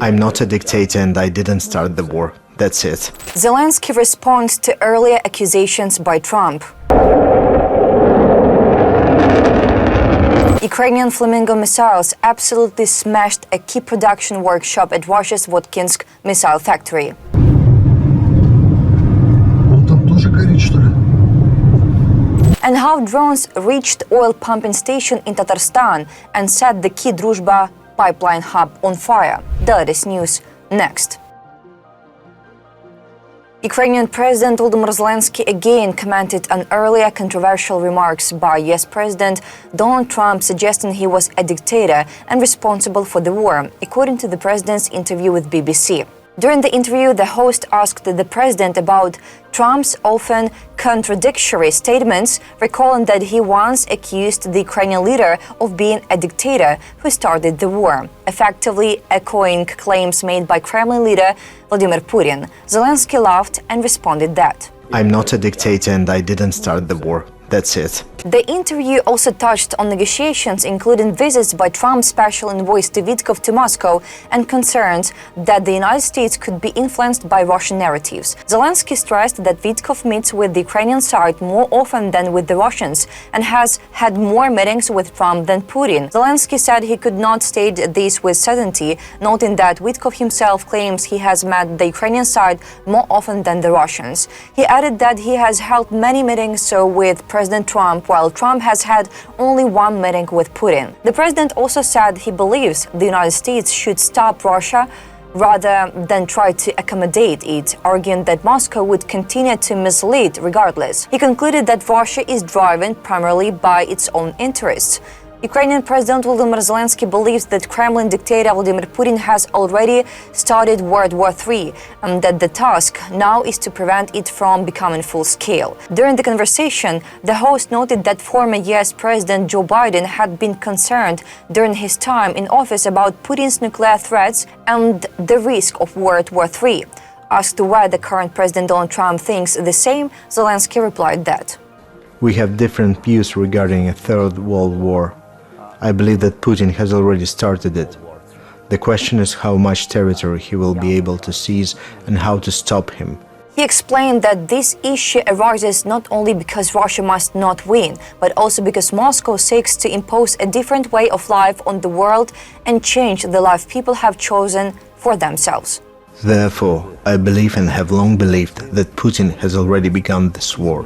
I'm not a dictator and I didn't start the war. That's it. Zelenskyy responds to earlier accusations by Trump. Ukrainian Flamingo missiles absolutely smashed a key production workshop at Russia's Votkinsk missile factory. And how drones reached oil pumping station in Tatarstan and set the key Druzhba pipeline hub on fire. The latest news next. Ukrainian President Volodymyr Zelenskyy again commented on earlier controversial remarks by US President Donald Trump, suggesting he was a dictator and responsible for the war, according to the president's interview with BBC. During the interview, the host asked the president about Trump's often contradictory statements, recalling that he once accused the Ukrainian leader of being a dictator who started the war, effectively echoing claims made by Kremlin leader Vladimir Putin. Zelenskyy laughed and responded that, I'm not a dictator and I didn't start the war. That's it. The interview also touched on negotiations, including visits by Trump's special envoy Withdrawal to Moscow and concerns that the United States could be influenced by Russian narratives. Zelenskyy stressed that Withdrawal meets with the Ukrainian side more often than with the Russians and has had more meetings with Trump than Putin. Zelenskyy said he could not state this with certainty, noting that Withdrawal himself claims he has met the Ukrainian side more often than the Russians. He added that he has held many meetings with President Trump, while Trump has had only one meeting with Putin. The president also said he believes the United States should stop Russia rather than try to accommodate it, arguing that Moscow would continue to mislead regardless. He concluded that Russia is driven primarily by its own interests. Ukrainian President Volodymyr Zelenskyy believes that Kremlin dictator Vladimir Putin has already started World War III and that the task now is to prevent it from becoming full-scale. During the conversation, the host noted that former US President Joe Biden had been concerned during his time in office about Putin's nuclear threats and the risk of World War III. Asked whether current President Donald Trump thinks the same, Zelenskyy replied that, We have different views regarding a third world war. I believe that Putin has already started it. The question is how much territory he will be able to seize and how to stop him. He explained that this issue arises not only because Russia must not win, but also because Moscow seeks to impose a different way of life on the world and change the life people have chosen for themselves. Therefore, I believe and have long believed that Putin has already begun this war,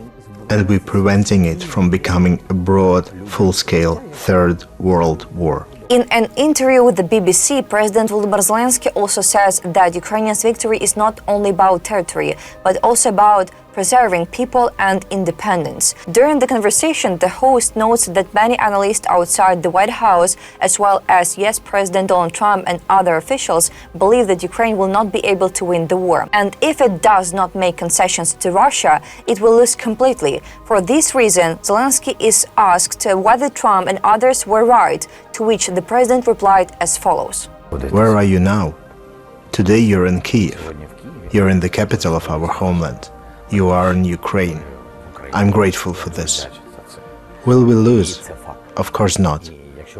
and we're preventing it from becoming a broad, full-scale Third World War. In an interview with the BBC, President Volodymyr Zelenskyy also says that Ukraine's victory is not only about territory, but also about preserving people and independence. During the conversation, the host notes that many analysts outside the White House, as well as US President Donald Trump and other officials, believe that Ukraine will not be able to win the war. And if it does not make concessions to Russia, it will lose completely. For this reason, Zelenskyy is asked whether Trump and others were right, to which the president replied as follows. Where are you now? Today you're in Kyiv. You're in the capital of our homeland. You are in Ukraine. I'm grateful for this. Will we lose? Of course not,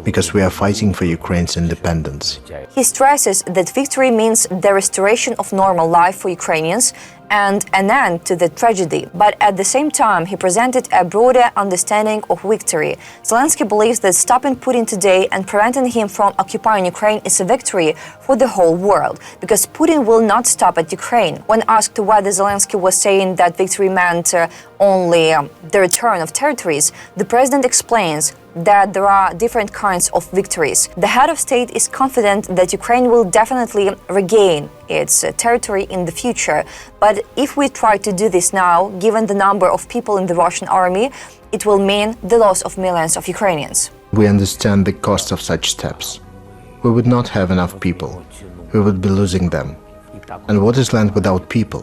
because we are fighting for Ukraine's independence. He stresses that victory means the restoration of normal life for Ukrainians and an end to the tragedy. But at the same time, he presented a broader understanding of victory. Zelenskyy believes that stopping Putin today and preventing him from occupying Ukraine is a victory for the whole world, because Putin will not stop at Ukraine. When asked whether Zelenskyy was saying that victory meant only the return of territories, the president explains that there are different kinds of victories. The head of state is confident that Ukraine will definitely regain its territory in the future. But if we try to do this now, given the number of people in the Russian army, it will mean the loss of millions of Ukrainians. We understand the cost of such steps. We would not have enough people. We would be losing them. And what is land without people?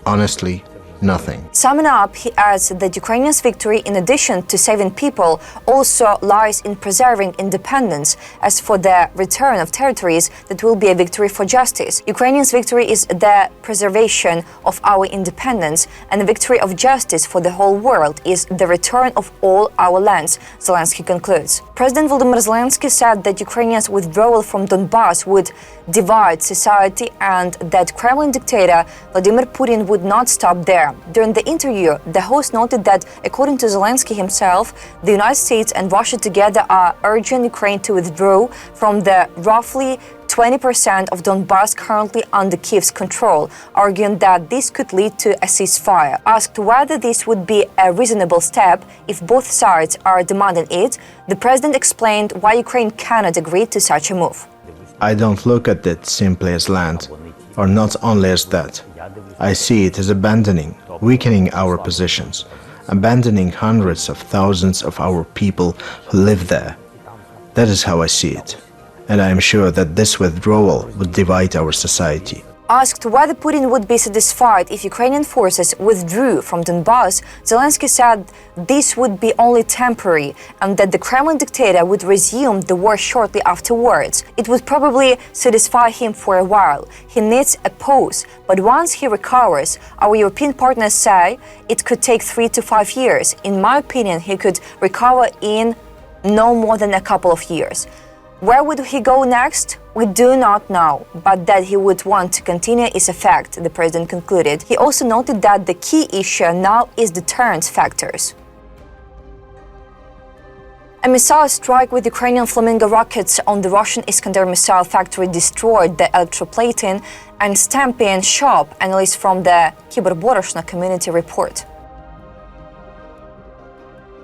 Honestly, Nothing. Summing up, he adds that Ukrainians' victory, in addition to saving people, also lies in preserving independence. As for the return of territories, that will be a victory for justice. Ukrainians' victory is the preservation of our independence, and the victory of justice for the whole world is the return of all our lands, Zelenskyy concludes. President Volodymyr Zelenskyy said that Ukrainians' withdrawal from Donbas would divide society and that Kremlin dictator Vladimir Putin would not stop there. During the interview, the host noted that, according to Zelenskyy himself, the United States and Russia together are urging Ukraine to withdraw from the roughly 20% of Donbas currently under Kyiv's control, arguing that this could lead to a ceasefire. Asked whether this would be a reasonable step if both sides are demanding it, the president explained why Ukraine cannot agree to such a move. I don't look at it simply as land, or not only as that. I see it as abandoning, weakening our positions, abandoning hundreds of thousands of our people who live there. That is how I see it. And I am sure that this withdrawal would divide our society. Asked whether Putin would be satisfied if Ukrainian forces withdrew from Donbas, Zelenskyy said this would be only temporary and that the Kremlin dictator would resume the war shortly afterwards. It would probably satisfy him for a while. He needs a pause, but once he recovers, our European partners say it could take 3 to 5 years. In my opinion, he could recover in no more than a couple of years. Where would he go next? We do not know, but that he would want to continue is a fact, the president concluded. He also noted that the key issue now is deterrence factors. A missile strike with Ukrainian Flamingo rockets on the Russian Iskander missile factory destroyed the electroplating and stamping shop, analysts from the Kyberboroshna community report.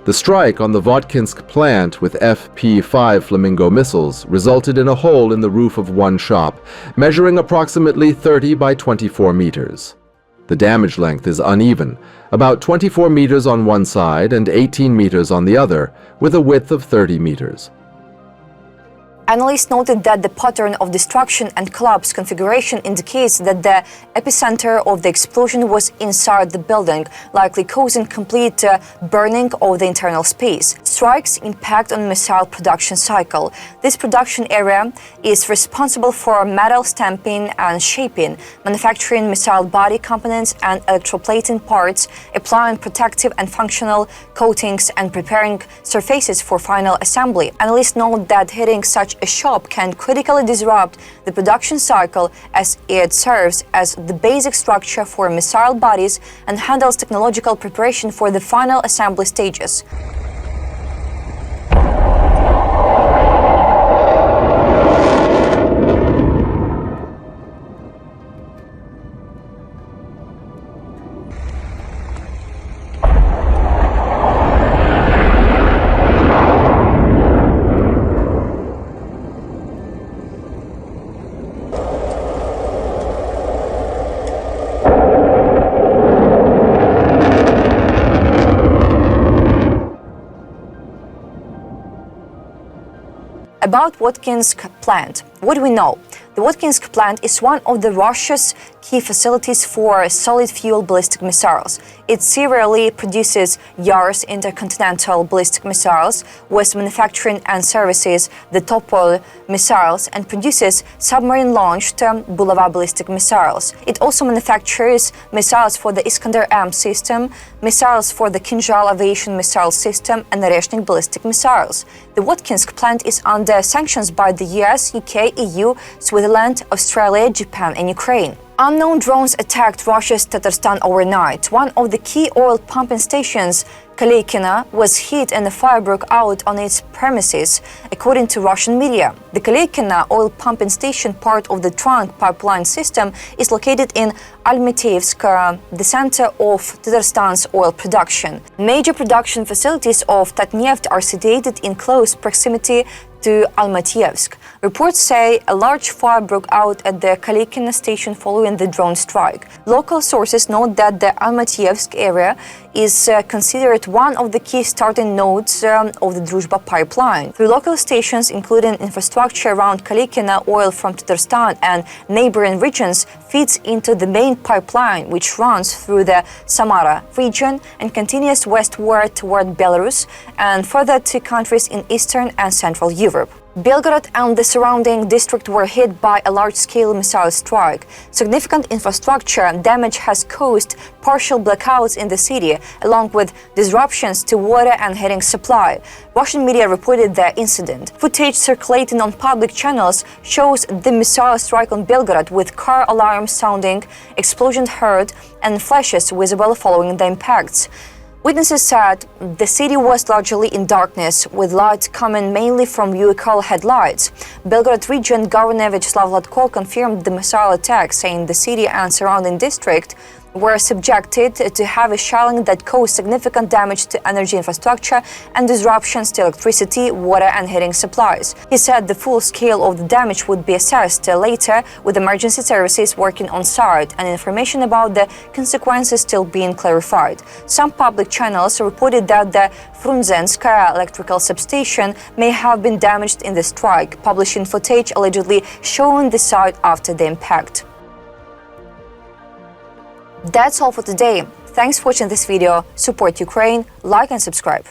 The strike on the Votkinsk plant with FP-5 Flamingo missiles resulted in a hole in the roof of one shop, measuring approximately 30 by 24 meters. The damage length is uneven, about 24 meters on one side and 18 meters on the other, with a width of 30 meters. Analysts noted that the pattern of destruction and collapse configuration indicates that the epicenter of the explosion was inside the building, likely causing complete burning of the internal space. Strikes impact on missile production cycle. This production area is responsible for metal stamping and shaping, manufacturing missile body components and electroplating parts, applying protective and functional coatings, and preparing surfaces for final assembly. Analysts note that hitting such a shop can critically disrupt the production cycle, as it serves as the basic structure for missile bodies and handles technological preparation for the final assembly stages. About Votkinsk plant, what do we know? The Votkinsk plant is one of Russia's key facilities for solid fuel ballistic missiles. It serially produces Yars intercontinental ballistic missiles, with manufacturing and services the Topol missiles, and produces submarine-launched Bulava ballistic missiles. It also manufactures missiles for the Iskander-M system, missiles for the Kinzhal aviation missile system, and the Reshnik ballistic missiles. The Votkinsk plant is under sanctions by the US, UK, EU, Switzerland, Australia, Japan, and Ukraine. Unknown drones attacked Russia's Tatarstan overnight. One of the key oil pumping stations, Kaleykina, was hit and a fire broke out on its premises, according to Russian media. The Kaleykina oil pumping station, part of the trunk pipeline system, is located in Almatyevsk, the center of Tatarstan's oil production. Major production facilities of Tatneft are situated in close proximity to Almatyevsk. Reports say a large fire broke out at the Kalykina station following the drone strike. Local sources note that the Almatyevsk area is considered one of the key starting nodes of the Druzhba pipeline. Through local stations, including infrastructure around Kalykina, oil from Tatarstan and neighboring regions feeds into the main pipeline, which runs through the Samara region and continues westward toward Belarus and further to countries in Eastern and Central Europe. Belgorod and the surrounding district were hit by a large-scale missile strike. Significant infrastructure damage has caused partial blackouts in the city, along with disruptions to water and heating supply. Russian media reported the incident. Footage circulating on public channels shows the missile strike on Belgorod, with car alarms sounding, explosions heard, and flashes visible following the impacts. Witnesses said the city was largely in darkness, with light coming mainly from vehicle headlights. Belgorod region Governor Vyacheslav Latko confirmed the missile attack, saying the city and surrounding district were subjected to heavy shelling that caused significant damage to energy infrastructure and disruptions to electricity, water and heating supplies. He said the full scale of the damage would be assessed later, with emergency services working on site and information about the consequences still being clarified. Some public channels reported that the Frunzenskaya electrical substation may have been damaged in the strike, publishing footage allegedly showing the site after the impact. That's all for today. Thanks for watching this video. Support Ukraine, like and subscribe.